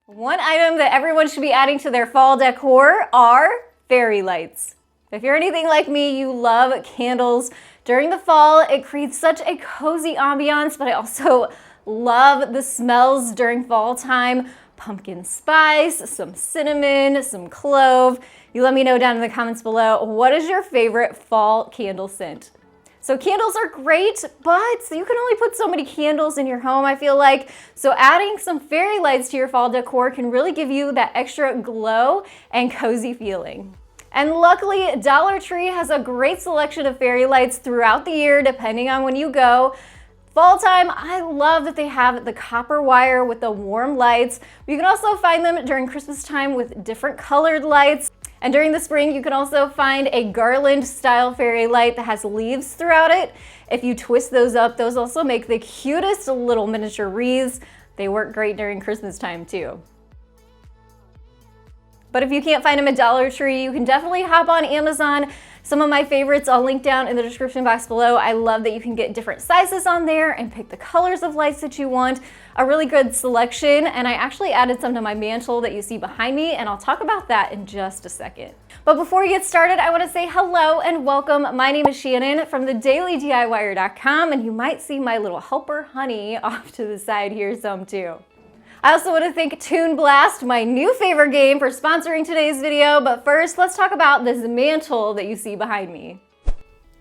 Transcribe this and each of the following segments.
One item that everyone should be adding to their fall decor are fairy lights. If you're anything like me, you love candles. During the fall, it creates such a cozy ambiance, but I also love the smells during fall time. Pumpkin spice, some cinnamon, some clove. You let me know down in the comments below, what is your favorite fall candle scent? So candles are great, but you can only put so many candles in your home, I feel like. So adding some fairy lights to your fall decor can really give you that extra glow and cozy feeling. And luckily, Dollar Tree has a great selection of fairy lights throughout the year, depending on when you go. Fall time, I love that they have the copper wire with the warm lights. You can also find them during Christmas time with different colored lights. And during the spring, you can also find a Garland style fairy light that has leaves throughout it. If you twist those up, those also make the cutest little miniature wreaths. They work great during Christmas time too. But if you can't find them at Dollar Tree, you can definitely hop on Amazon. Some of my favorites I'll link down in the description box below. I love that you can get different sizes on there and pick the colors of lights that you want. A really good selection, and I actually added some to my mantle that you see behind me, and I'll talk about that in just a second. But before we get started, I want to say hello and welcome. My name is Shannon from TheDailyDIYer.com, and you might see my little helper Honey off to the side here some too. I also want to thank Toon Blast, my new favorite game, for sponsoring today's video. But first, let's talk about this mantle that you see behind me.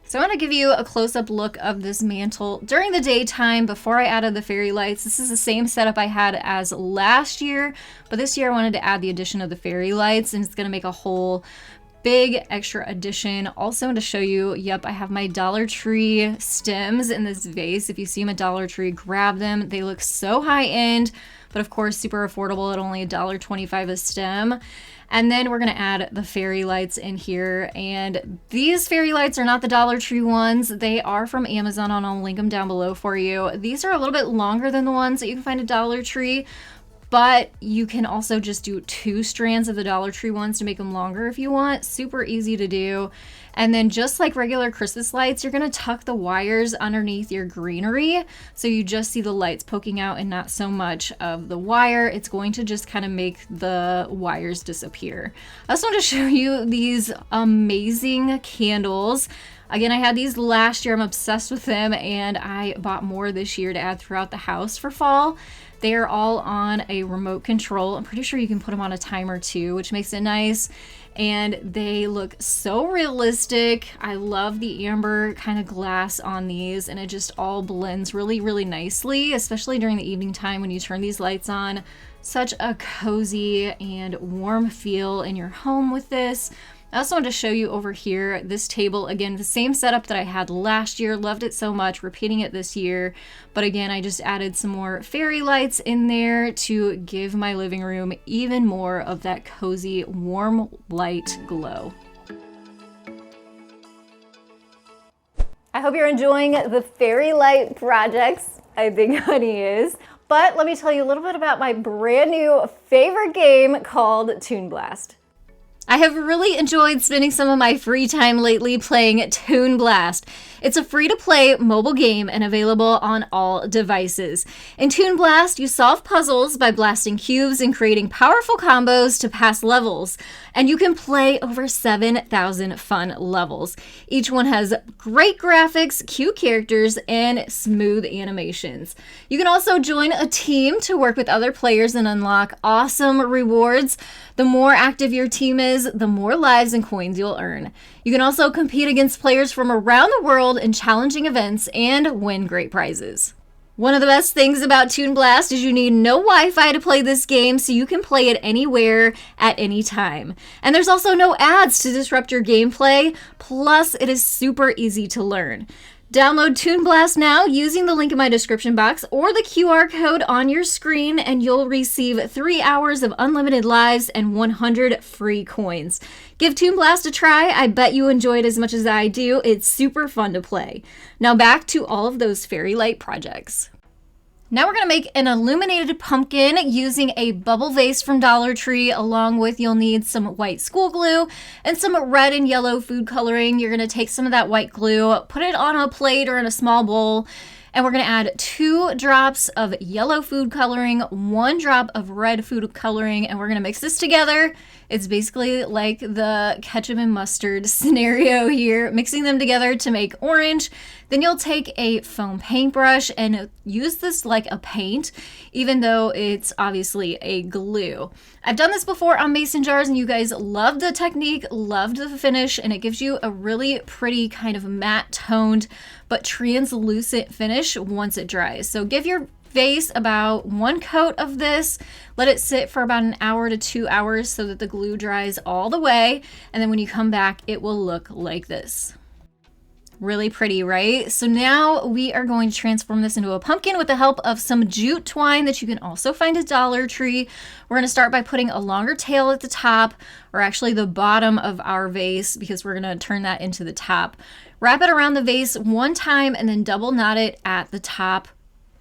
So I want to give you a close-up look of this mantle during the daytime before I added the fairy lights. This is the same setup I had as last year, but this year I wanted to add the addition of the fairy lights, and it's going to make a whole big extra addition. Also to show you, yep, I have my Dollar Tree stems in this vase. If you see them at Dollar Tree, grab them. They look so high-end, but of course super affordable at only $1.25 a stem. And then we're gonna add the fairy lights in here. And these fairy lights are not the Dollar Tree ones. They are from Amazon, and I'll link them down below for you. These are a little bit longer than the ones that you can find at Dollar Tree, but you can also just do 2 strands of the Dollar Tree ones to make them longer if you want. Super easy to do. And then just like regular Christmas lights, you're gonna tuck the wires underneath your greenery, so you just see the lights poking out and not so much of the wire. It's going to just kind of make the wires disappear. I also want to show you these amazing candles. Again, I had these last year. I'm obsessed with them, and I bought more this year to add throughout the house for fall. They are all on a remote control. I'm pretty sure you can put them on a timer too, which makes it nice. And they look so realistic. I love the amber kind of glass on these, and it just all blends really, really nicely, especially during the evening time when you turn these lights on. Such a cozy and warm feel in your home with this. I also wanted to show you over here, this table, again, the same setup that I had last year. Loved it so much, repeating it this year. But again, I just added some more fairy lights in there to give my living room even more of that cozy, warm light glow. I hope you're enjoying the fairy light projects. I think Honey is. But let me tell you a little bit about my brand new favorite game called Toon Blast. I have really enjoyed spending some of my free time lately playing Toon Blast. It's a free-to-play mobile game and available on all devices. In Toon Blast, you solve puzzles by blasting cubes and creating powerful combos to pass levels. And you can play over 7,000 fun levels. Each one has great graphics, cute characters, and smooth animations. You can also join a team to work with other players and unlock awesome rewards. The more active your team is, the more lives and coins you'll earn. You can also compete against players from around the world in challenging events and win great prizes. One of the best things about Toon Blast is you need no Wi-Fi to play this game, so you can play it anywhere at any time. And there's also no ads to disrupt your gameplay, plus it is super easy to learn. Download Toon Blast now using the link in my description box or the QR code on your screen, and you'll receive 3 hours of unlimited lives and 100 free coins. Give Toon Blast a try. I bet you enjoy it as much as I do. It's super fun to play. Now back to all of those fairy light projects. Now we're going to make an illuminated pumpkin using a bubble vase from Dollar Tree. Along with, you'll need some white school glue and some red and yellow food coloring. You're going to take some of that white glue, put it on a plate or in a small bowl, And we're gonna add 2 drops of yellow food coloring, 1 drop of red food coloring, and we're gonna mix this together. It's basically like the ketchup and mustard scenario here, mixing them together to make orange. Then you'll take a foam paintbrush and use this like a paint, even though it's obviously a glue. I've done this before on mason jars and you guys loved the technique, loved the finish, and it gives you a really pretty kind of matte toned but translucent finish once it dries. So give your vase about 1 coat of this, let it sit for about 1 hour to 2 hours so that the glue dries all the way, and then when you come back it will look like this. Really pretty, right? So now we are going to transform this into a pumpkin with the help of some jute twine that you can also find at Dollar Tree. We're going to start by putting a longer tail at the top, or actually the bottom of our vase, because we're going to turn that into the top. Wrap it around the vase 1 time and then double knot it at the top.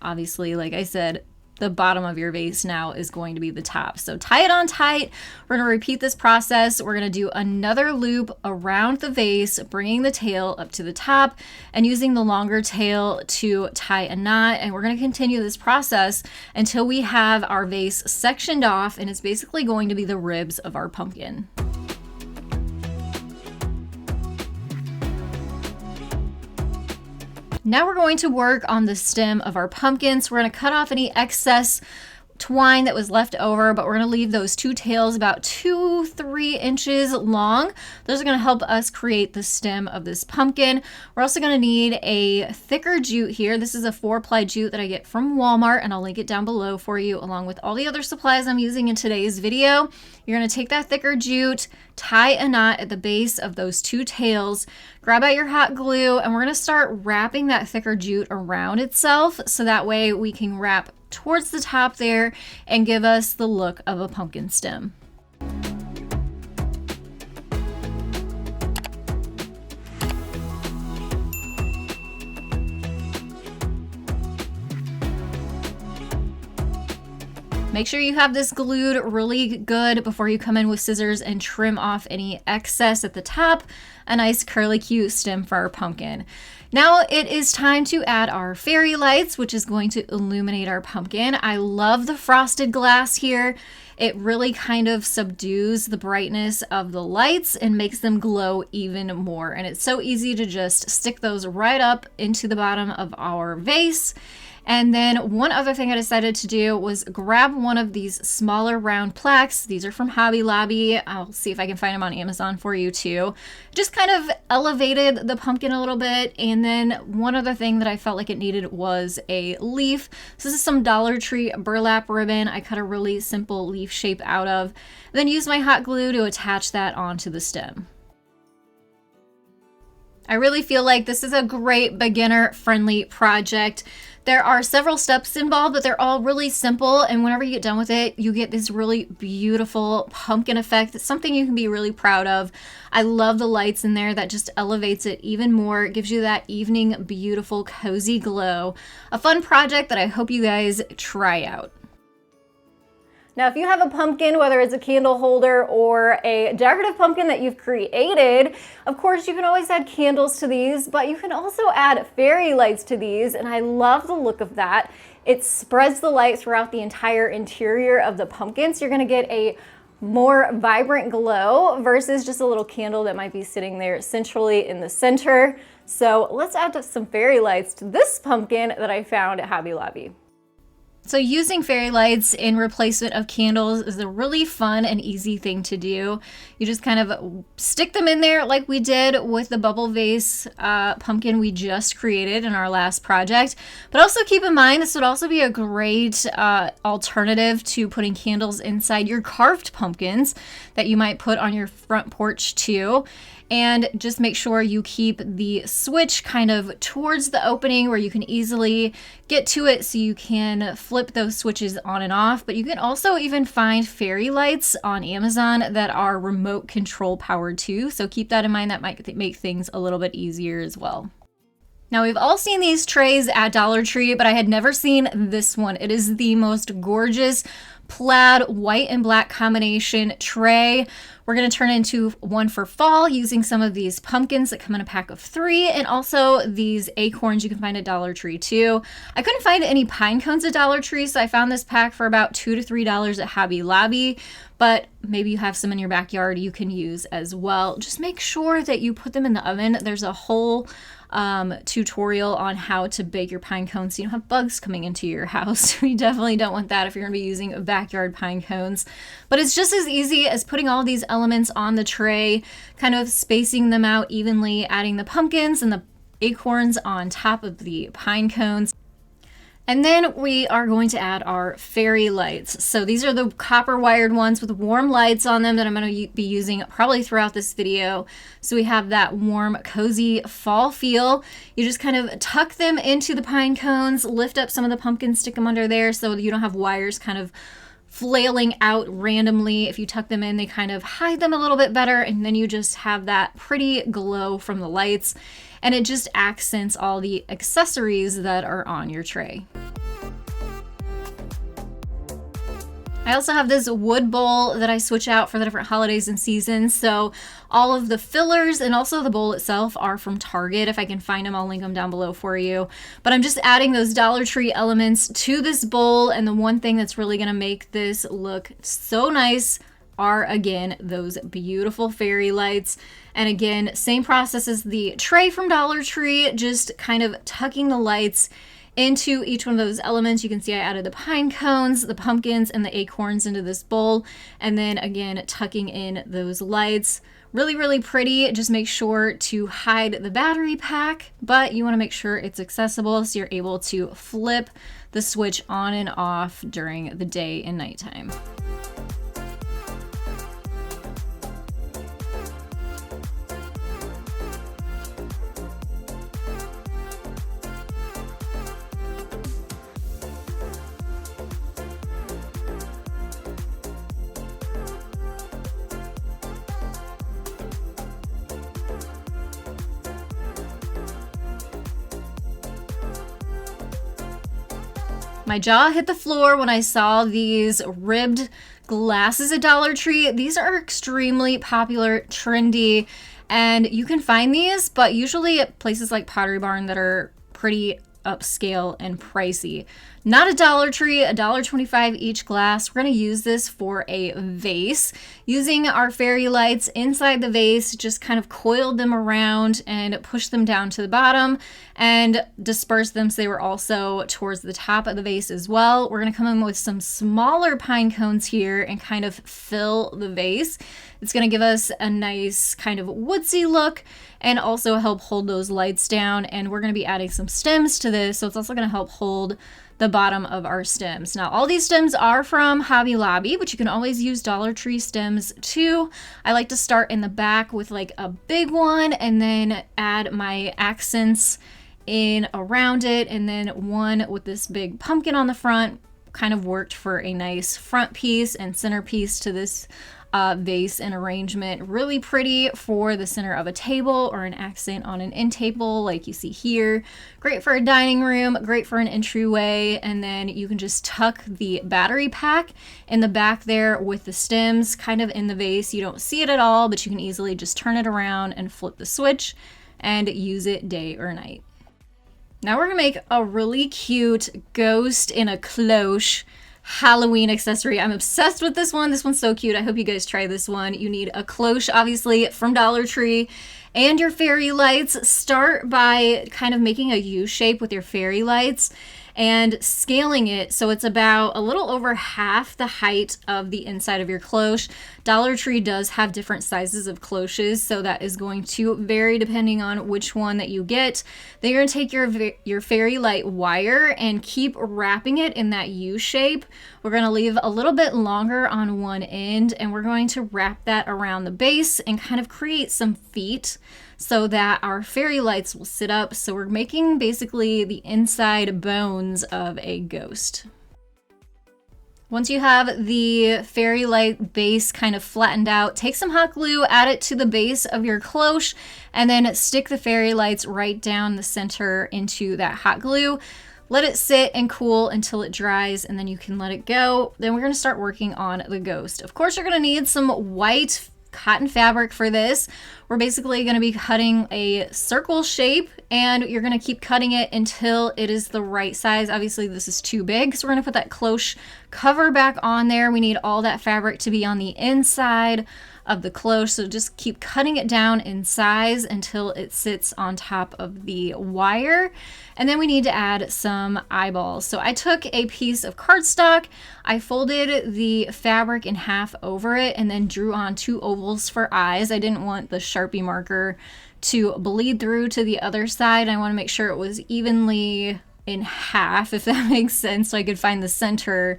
Obviously, like I said, the bottom of your vase now is going to be the top. So tie it on tight. We're going to repeat this process. We're going to do another loop around the vase, bringing the tail up to the top and using the longer tail to tie a knot. And we're going to continue this process until we have our vase sectioned off, and it's basically going to be the ribs of our pumpkin. Now we're going to work on the stem of our pumpkin. So we're going to cut off any excess twine that was left over, but we're going to leave those 2 tails about 2-3 inches long. Those are going to help us create the stem of this pumpkin. We're also going to need a thicker jute here. This is a 4-ply jute that I get from Walmart, and I'll link it down below for you along with all the other supplies I'm using in today's video. You're going to take that thicker jute, tie a knot at the base of those 2 tails, grab out your hot glue, and we're going to start wrapping that thicker jute around itself so that way we can wrap towards the top there and give us the look of a pumpkin stem. Make sure you have this glued really good before you come in with scissors and trim off any excess at the top. A nice curly cute stem for our pumpkin. Now it is time to add our fairy lights, which is going to illuminate our pumpkin. I love the frosted glass here. It really kind of subdues the brightness of the lights and makes them glow even more. And it's so easy to just stick those right up into the bottom of our vase. And then one other thing I decided to do was grab one of these smaller round plaques. These are from Hobby Lobby. I'll see if I can find them on Amazon for you too. Just kind of elevated the pumpkin a little bit. And then one other thing that I felt like it needed was a leaf. So this is some Dollar Tree burlap ribbon. I cut a really simple leaf shape out of. Then use my hot glue to attach that onto the stem. I really feel like this is a great beginner-friendly project. There are several steps involved, but they're all really simple, and whenever you get done with it, you get this really beautiful pumpkin effect. It's something you can be really proud of. I love the lights in there. That just elevates it even more. It gives you that evening, beautiful, cozy glow. A fun project that I hope you guys try out. Now, if you have a pumpkin, whether it's a candle holder or a decorative pumpkin that you've created, of course, you can always add candles to these, but you can also add fairy lights to these, and I love the look of that. It spreads the light throughout the entire interior of the pumpkin, so you're gonna get a more vibrant glow versus just a little candle that might be sitting there centrally in the center. So let's add some fairy lights to this pumpkin that I found at Hobby Lobby. So using fairy lights in replacement of candles is a really fun and easy thing to do. You just kind of stick them in there like we did with the bubble vase pumpkin we just created in our last project. But also keep in mind, this would also be a great alternative to putting candles inside your carved pumpkins that you might put on your front porch too. And just make sure you keep the switch kind of towards the opening where you can easily get to it so you can flip those switches on and off. But you can also even find fairy lights on Amazon that are remote control powered too. So keep that in mind. That might make things a little bit easier as well. Now, we've all seen these trays at Dollar Tree, but I had never seen this one. It is the most gorgeous plaid white and black combination tray. We're going to turn into one for fall using some of these pumpkins that come in a pack of 3, and also these acorns you can find at Dollar Tree too. I couldn't find any pine cones at Dollar Tree, so I found this pack for about $2 to $3 at Hobby Lobby, but maybe you have some in your backyard you can use as well. Just make sure that you put them in the oven. There's a whole tutorial on how to bake your pine cones so you don't have bugs coming into your house. You definitely don't want that if you're going to be using backyard pine cones. But it's just as easy as putting all these elements on the tray, kind of spacing them out evenly, adding the pumpkins and the acorns on top of the pine cones. And then we are going to add our fairy lights. So these are the copper wired ones with warm lights on them that I'm going to be using probably throughout this video. So we have that warm, cozy fall feel. You just kind of tuck them into the pine cones, lift up some of the pumpkins, stick them under there so you don't have wires kind of flailing out randomly. If you tuck them in, they kind of hide them a little bit better, and then you just have that pretty glow from the lights, and it just accents all the accessories that are on your tray. I also have this wood bowl that I switch out for the different holidays and seasons. So all of the fillers and also the bowl itself are from Target. If I can find them, I'll link them down below for you. But I'm just adding those Dollar Tree elements to this bowl. And the one thing that's really going to make this look so nice are, again, those beautiful fairy lights. And again, same process as the tray from Dollar Tree, just kind of tucking the lights into each one of those elements. You can see I added the pine cones, the pumpkins, and the acorns into this bowl. And then again, tucking in those lights. Really, really pretty. Just make sure to hide the battery pack, but you want to make sure it's accessible so you're able to flip the switch on and off during the day and nighttime. My jaw hit the floor when I saw these ribbed glasses at Dollar Tree. These are extremely popular, trendy, and you can find these, but usually at places like Pottery Barn that are pretty upscale and pricey. Not a Dollar Tree, $1.25 each glass. We're going to use this for a vase. Using our fairy lights inside the vase, just kind of coiled them around and pushed them down to the bottom and dispersed them so they were also towards the top of the vase as well. We're going to come in with some smaller pine cones here and kind of fill the vase. It's going to give us a nice kind of woodsy look and also help hold those lights down. And we're going to be adding some stems to this, so it's also going to help hold the bottom of our stems. Now, all these stems are from Hobby Lobby, but you can always use Dollar Tree stems too. I like to start in the back with like a big one and then add my accents in around it, and then one with this big pumpkin on the front kind of worked for a nice front piece and centerpiece to this vase and arrangement. Really pretty for the center of a table or an accent on an end table like you see here. Great for a dining room, great for an entryway, and then you can just tuck the battery pack in the back there with the stems kind of in the vase. You don't see it at all, but you can easily just turn it around and flip the switch and use it day or night. Now we're gonna make a really cute ghost in a cloche Halloween accessory. I'm obsessed with this one. This one's so cute. I hope you guys try this one. You need a cloche, obviously, from Dollar Tree, and your fairy lights. Start by kind of making a U shape with your fairy lights and scaling it so it's about a little over half the height of the inside of your cloche. Dollar Tree does have different sizes of cloches, so that is going to vary depending on which one that you get. Then you're going to take your fairy light wire and keep wrapping it in that U shape. We're going to leave a little bit longer on one end, and we're going to wrap that around the base and kind of create some feet so that our fairy lights will sit up. So we're making basically the inside bones of a ghost. Once you have the fairy light base kind of flattened out, take some hot glue, add it to the base of your cloche, and then stick the fairy lights right down the center into that hot glue. let it sit and cool until it dries, and then you can let it go. Then we're gonna start working on the ghost. Of course, you're gonna need some white cotton fabric for this. We're basically going to be cutting a circle shape, and you're going to keep cutting it until it is the right size. Obviously this is too big, so we're going to put that cloche cover back on there. We need all that fabric to be on the inside of the cloche, so just keep cutting it down in size until it sits on top of the wire. And then we need to add some eyeballs. So I took a piece of cardstock, I folded the fabric in half over it, and then drew on 2 ovals for eyes. I didn't want the Sharpie marker to bleed through to the other side. I want to make sure it was evenly in half, if that makes sense, so I could find the center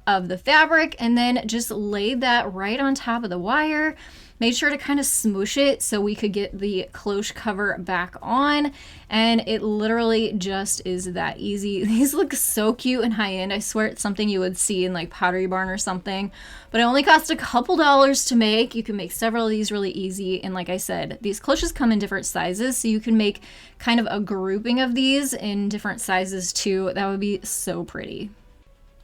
of the fabric, and then just laid that right on top of the wire. Made sure to kind of smoosh it so we could get the cloche cover back on, and it literally just is that easy. These look so cute and high-end. I swear it's something you would see in like Pottery Barn or something, but it only cost a couple dollars to make. You can make several of these really easy, and like I said, these cloches come in different sizes, so you can make kind of a grouping of these in different sizes too. That would be so pretty.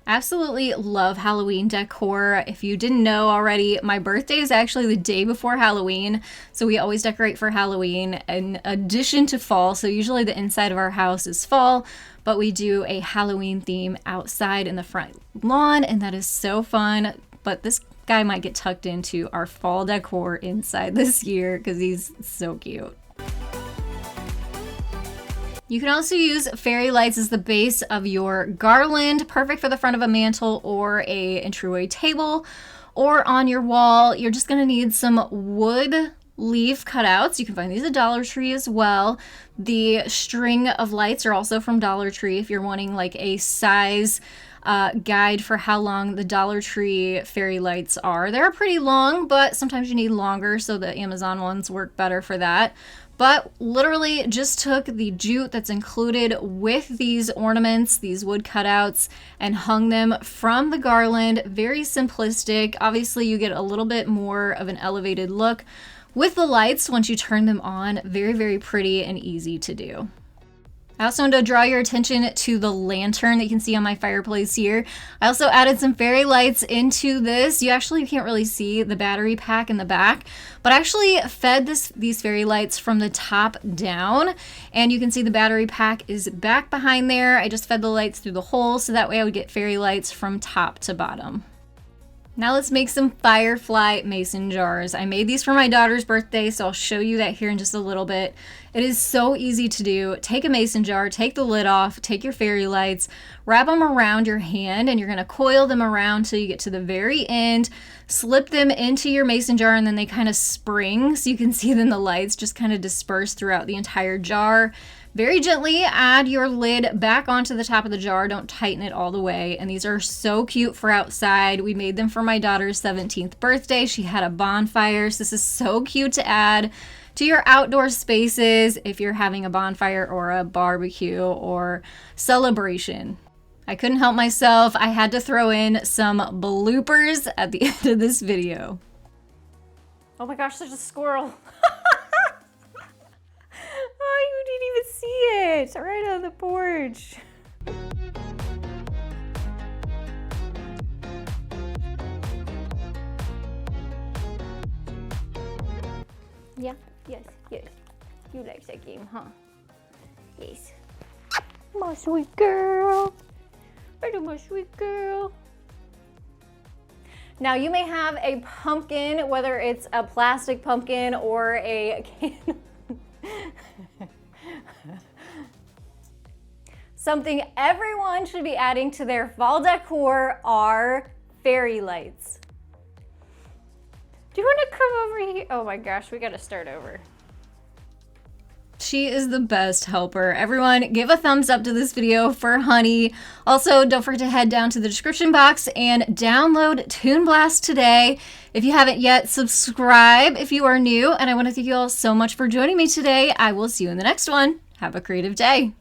Absolutely love Halloween decor. If you didn't know already, my birthday is actually the day before Halloween, so we always decorate for Halloween in addition to fall. So usually the inside of our house is fall, but we do a Halloween theme outside in the front lawn, and that is so fun. But this guy might get tucked into our fall decor inside this year because he's so cute. You can also use fairy lights as the base of your garland, perfect for the front of a mantle or a entryway table or on your wall. You're just gonna need some wood leaf cutouts. You can find these at Dollar Tree as well. The string of lights are also from Dollar Tree if you're wanting like a size guide for how long the Dollar Tree fairy lights are. They're pretty long, but sometimes you need longer, so the Amazon ones work better for that. But literally just took the jute that's included with these ornaments, these wood cutouts, and hung them from the garland. Very simplistic. Obviously you get a little bit more of an elevated look with the lights once you turn them on. Very, very pretty and easy to do. I also want to draw your attention to the lantern that you can see on my fireplace here. I also added some fairy lights into this. You actually can't really see the battery pack in the back, but I actually fed these fairy lights from the top down, and you can see the battery pack is back behind there. I just fed the lights through the hole, so that way I would get fairy lights from top to bottom. Now let's make some firefly mason jars. I made these for my daughter's birthday, so I'll show you that here in just a little bit. It is so easy to do. Take a mason jar, take the lid off, take your fairy lights, wrap them around your hand, and you're gonna coil them around till you get to the very end, slip them into your mason jar, and then they kind of spring, so you can see then the lights just kind of disperse throughout the entire jar. Very gently add your lid back onto the top of the jar. Don't tighten it all the way. And these are so cute for outside. We made them for my daughter's 17th birthday. She had a bonfire, so this is so cute to add to your outdoor spaces if you're having a bonfire or a barbecue or celebration. I couldn't help myself. I had to throw in some bloopers at the end of this video. Oh my gosh, there's a squirrel. Oh, you didn't even see it right on the porch. Yeah, yes. You like that game, huh? Yes. My sweet girl. My sweet girl. Now you may have a pumpkin, whether it's a plastic pumpkin or a can. Something everyone should be adding to their fall decor are fairy lights. Do you want to come over here? Oh my gosh, we gotta start over. She is the best helper. Everyone, give a thumbs up to this video for Honey. Also, don't forget to head down to the description box and download Toon Blast today. If you haven't yet, subscribe if you are new. And I want to thank you all so much for joining me today. I will see you in the next one. Have a creative day.